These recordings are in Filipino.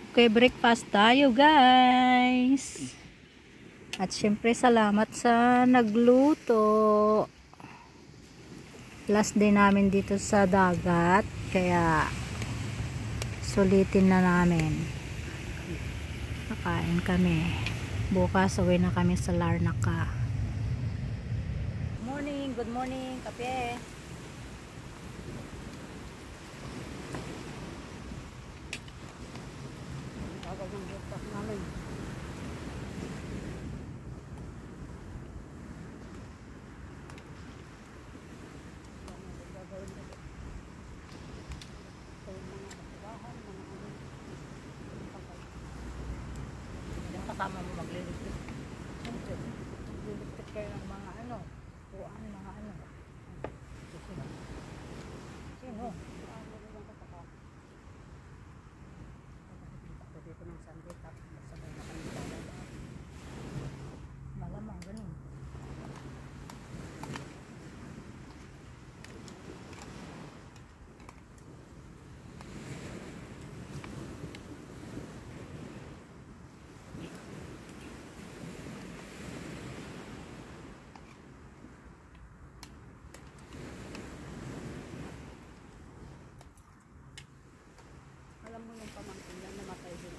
Okay, breakfast tayo guys. At syempre salamat sa nagluto. Last day namin dito sa dagat. Kaya sulitin na namin. Nakain kami. Bukas uwi na kami sa Larnaca. Good morning, kape. Tawag ng breakfast namin. Kasama mo maglilipit. Maglilipit kayo ng mga ano, puan, mga ano. Sino? Dito ng Sunday tapos sabay na kami talaga. Malamang ganun. Alam mo yung pamangkin yan, namatay din.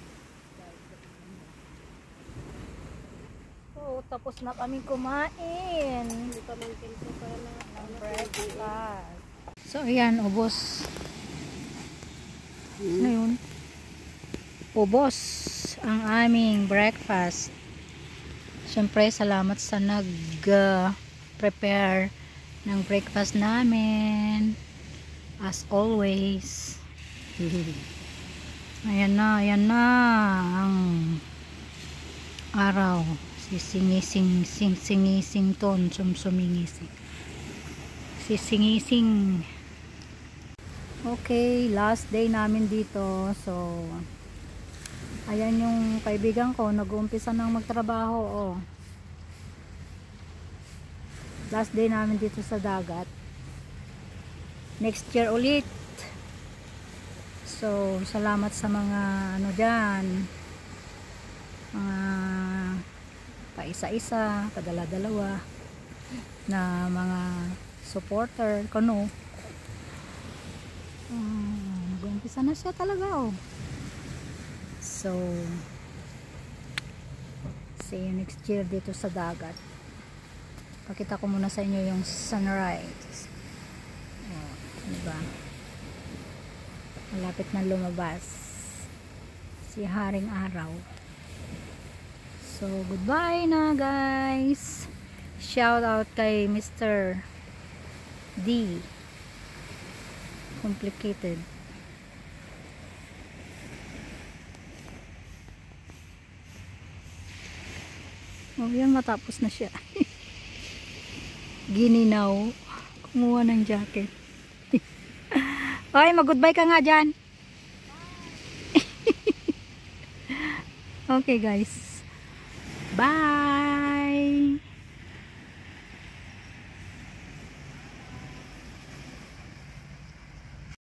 So, tapos na kami kumain. Yung pamangkin ko pala ng breakfast. So, ayan, ubos. Ano yun? Ubos ang aming breakfast. Siyempre, salamat sa nag-prepare ng breakfast namin. As always. Ayan na ang araw. Singising ton, sumingising. Sisingising. Okay, last day namin dito. So, ayan yung kaibigan ko, nag-uumpisa nang magtrabaho. Oh. Last day namin dito sa dagat. Next year ulit. So, salamat sa mga ano dyan, mga paisa-isa, padala-dalawa na mga supporter ko, no. Nag-umpisa na siya talaga, oh. So, see you next year dito sa dagat. Pakita ko muna sa inyo yung sunrise. Oh, diba? Malapit na lumabas si Haring Araw. So, goodbye na guys. Shout out kay Mr. D. Complicated. Oh, yan, matapos na siya. Gininaw. Kumuha ng jacket. Okay, mag-goodbye ka nga dyan. Okay guys. Bye.